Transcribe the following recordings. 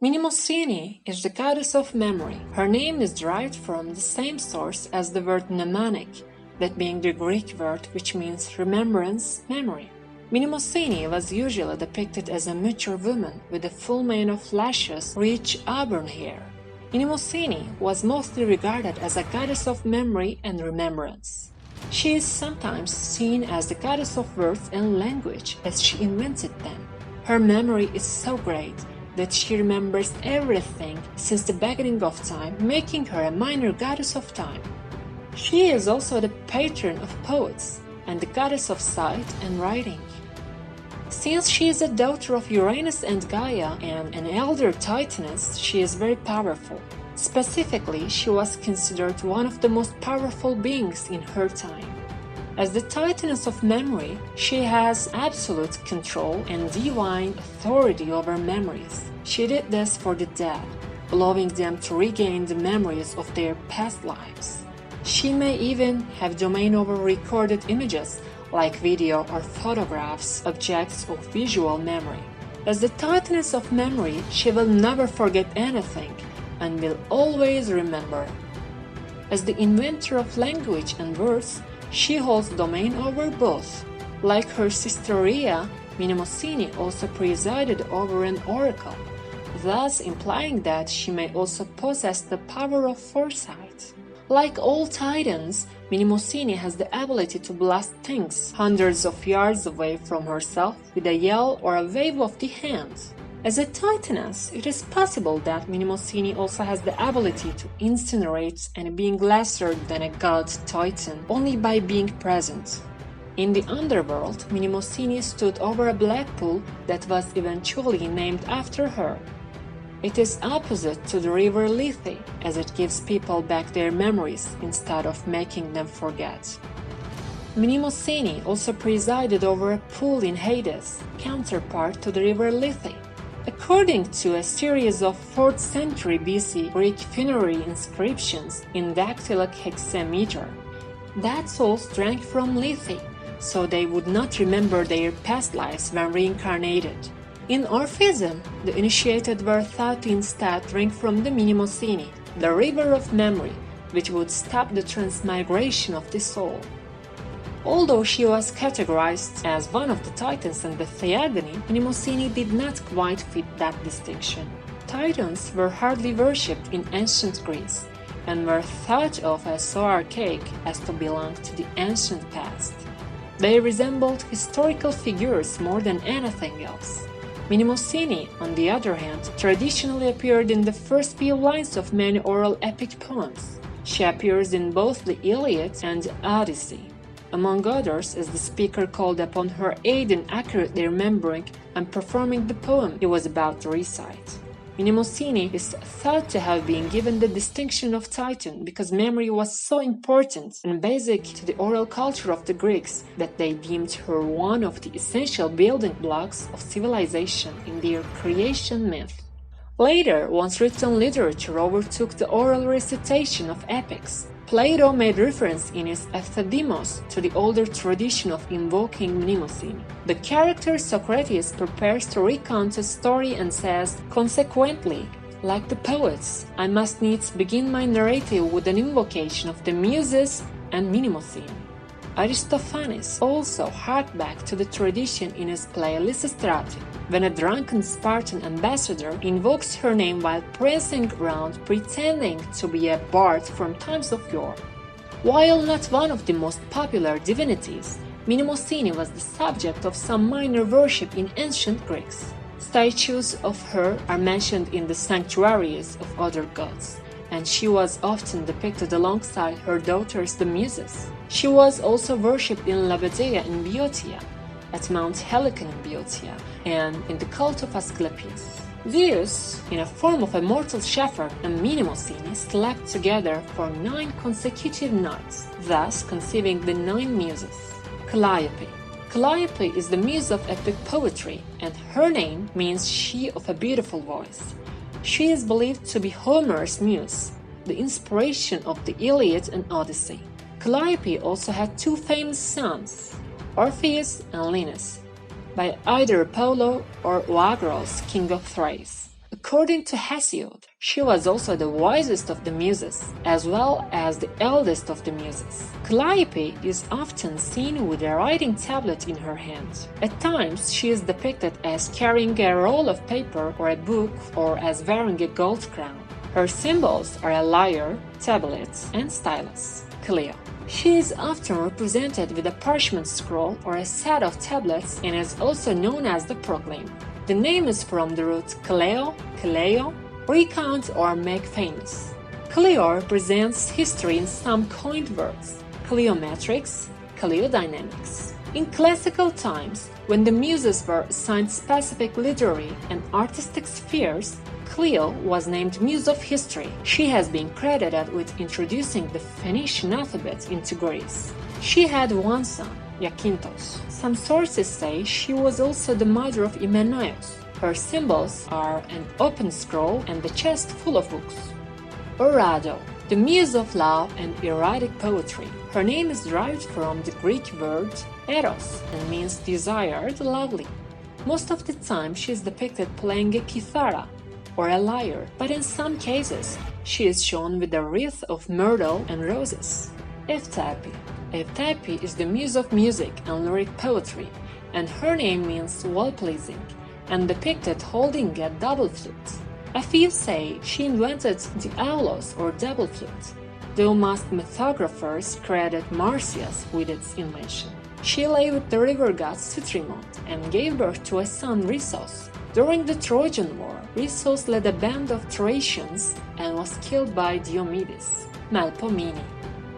Mnemosyne is the goddess of memory. Her name is derived from the same source as the word mnemonic, that being the Greek word which means remembrance, memory. Mnemosyne was usually depicted as a mature woman with a full mane of luscious, rich auburn hair. Mnemosyne was mostly regarded as a goddess of memory and remembrance. She is sometimes seen as the goddess of words and language, as she invented them. Her memory is so great that she remembers everything since the beginning of time, making her a minor goddess of time. She is also the patron of poets and the goddess of sight and writing. Since she is a daughter of Uranus and Gaia and an elder Titaness, she is very powerful. Specifically, she was considered one of the most powerful beings in her time. As the Titaness of memory, she has absolute control and divine authority over memories. She did this for the dead, allowing them to regain the memories of their past lives. She may even have domain over recorded images, like video or photographs, objects of visual memory. As the Titaness of memory, she will never forget anything and will always remember. As the inventor of language and words, she holds domain over both. Like her sister Rhea, Mnemosyne also presided over an oracle, thus implying that she may also possess the power of foresight. Like all titans, Mnemosyne has the ability to blast things hundreds of yards away from herself with a yell or a wave of the hand. As a titaness, it is possible that Mnemosyne also has the ability to incinerate and being lesser than a god titan only by being present. In the underworld, Mnemosyne stood over a black pool that was eventually named after her. It is opposite to the river Lethe, as it gives people back their memories instead of making them forget. Mnemosyne also presided over a pool in Hades, counterpart to the river Lethe. According to a series of 4th century BC Greek funerary inscriptions in dactylic hexameter, that souls drank from Lethe, so they would not remember their past lives when reincarnated. In Orphism, the initiated were thought to instead drink from the Mnemosyne, the river of memory, which would stop the transmigration of the soul. Although she was categorized as one of the Titans in the Theogony, Mnemosyne did not quite fit that distinction. Titans were hardly worshipped in ancient Greece and were thought of as so archaic as to belong to the ancient past. They resembled historical figures more than anything else. Mnemosyne, on the other hand, traditionally appeared in the first few lines of many oral epic poems. She appears in both the Iliad and Odyssey. Among others, as the speaker called upon her aid in accurately remembering and performing the poem he was about to recite. Mnemosyne is thought to have been given the distinction of Titan because memory was so important and basic to the oral culture of the Greeks that they deemed her one of the essential building blocks of civilization in their creation myth. Later, once written literature overtook the oral recitation of epics, Plato made reference in his Ephthaidemos to the older tradition of invoking Mnemosyne. The character Socrates prepares to recount a story and says, "Consequently, like the poets, I must needs begin my narrative with an invocation of the Muses and Mnemosyne." Aristophanes also harked back to the tradition in his play Lysistrate, when a drunken Spartan ambassador invokes her name while prancing around pretending to be a bard from times of yore. While not one of the most popular divinities, Mnemosyne was the subject of some minor worship in ancient Greeks. Statues of her are mentioned in the sanctuaries of other gods, and she was often depicted alongside her daughters the Muses. She was also worshipped in Labadeia in Boeotia, at Mount Helicon in Boeotia, and in the cult of Asclepius. Zeus, in a form of a mortal shepherd, and Mnemosyne slept together for 9 consecutive nights, thus conceiving the 9 Muses. Calliope. Calliope is the muse of epic poetry, and her name means she of a beautiful voice. She is believed to be Homer's muse, the inspiration of the Iliad and Odyssey. Calliope also had 2 famous sons, Orpheus and Linus, by either Apollo or Oagros, king of Thrace. According to Hesiod, she was also the wisest of the Muses, as well as the eldest of the Muses. Calliope is often seen with a writing tablet in her hand. At times, she is depicted as carrying a roll of paper or a book, or as wearing a gold crown. Her symbols are a lyre, tablet, and stylus. Clio. She is often represented with a parchment scroll or a set of tablets and is also known as the proclaimer. The name is from the root kaleo, kaleo, recount or make famous. Clio represents history in some coined words, cliometrics, cliodynamics. In classical times, when the Muses were assigned specific literary and artistic spheres, Clio was named Muse of History. She has been credited with introducing the Phoenician alphabet into Greece. She had one son, Zakynthos. Some sources say she was also the mother of Hymenaios. Her symbols are an open scroll and a chest full of books. Orado, the muse of love and erotic poetry. Her name is derived from the Greek word eros and means desired, lovely. Most of the time she is depicted playing a kithara or a lyre, but in some cases she is shown with a wreath of myrtle and roses. Evtapi. Evtapi is the muse of music and lyric poetry, and her name means well-pleasing, and depicted holding a double flute. A few say she invented the aulos or double flute, though most mythographers credit Marsyas with its invention. She lay with the river god Citrimon and gave birth to a son Rhesos. During the Trojan War, Rhesos led a band of Thracians and was killed by Diomedes. Melpomene.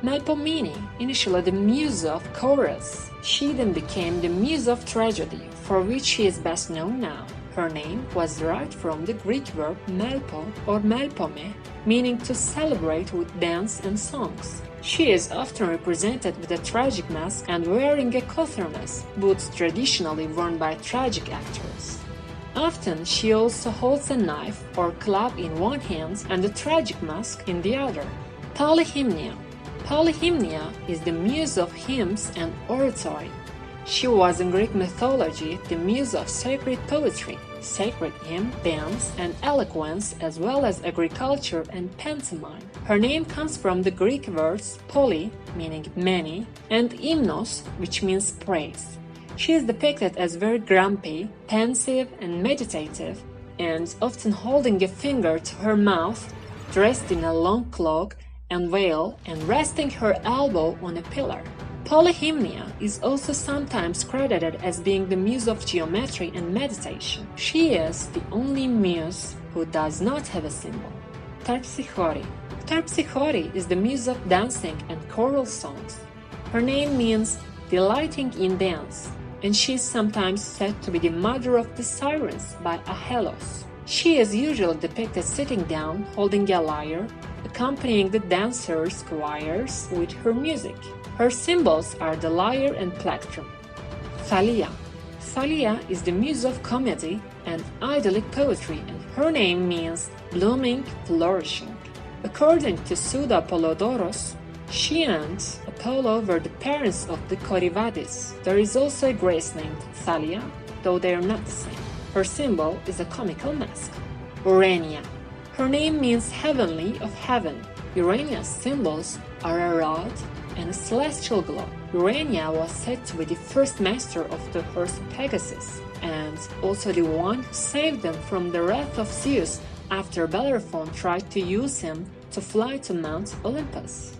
Melpomene, initially the muse of chorus, she then became the muse of tragedy, for which she is best known now. Her name was derived from the Greek verb melpo or melpome, meaning to celebrate with dance and songs. She is often represented with a tragic mask and wearing a cothermes, boots traditionally worn by tragic actors. Often she also holds a knife or club in one hand and a tragic mask in the other. Polyhymnia. Polyhymnia is the muse of hymns and oratory. She was in Greek mythology the muse of sacred poetry, sacred hymn, dance, and eloquence, as well as agriculture and pantomime. Her name comes from the Greek words poly, meaning many, and hymnos, which means praise. She is depicted as very grumpy, pensive, and meditative, and often holding a finger to her mouth, dressed in a long cloak and veil, and resting her elbow on a pillar. Polyhymnia is also sometimes credited as being the muse of geometry and meditation. She is the only muse who does not have a symbol. Terpsichore. Terpsichore is the muse of dancing and choral songs. Her name means delighting in dance, and she is sometimes said to be the mother of the sirens by Achelos. She is usually depicted sitting down, holding a lyre, accompanying the dancers' choirs with her music. Her symbols are the lyre and plectrum. Thalia. Thalia is the muse of comedy and idyllic poetry, and her name means blooming, flourishing. According to Pseudo-Apollodoros, she and Apollo were the parents of the Corivades. There is also a grace named Thalia, though they are not the same. Her symbol is a comical mask. Urania. Her name means heavenly of heaven. Urania's symbols are a rod and a celestial globe. Urania was said to be the first master of the horse Pegasus, and also the one who saved them from the wrath of Zeus after Bellerophon tried to use him to fly to Mount Olympus.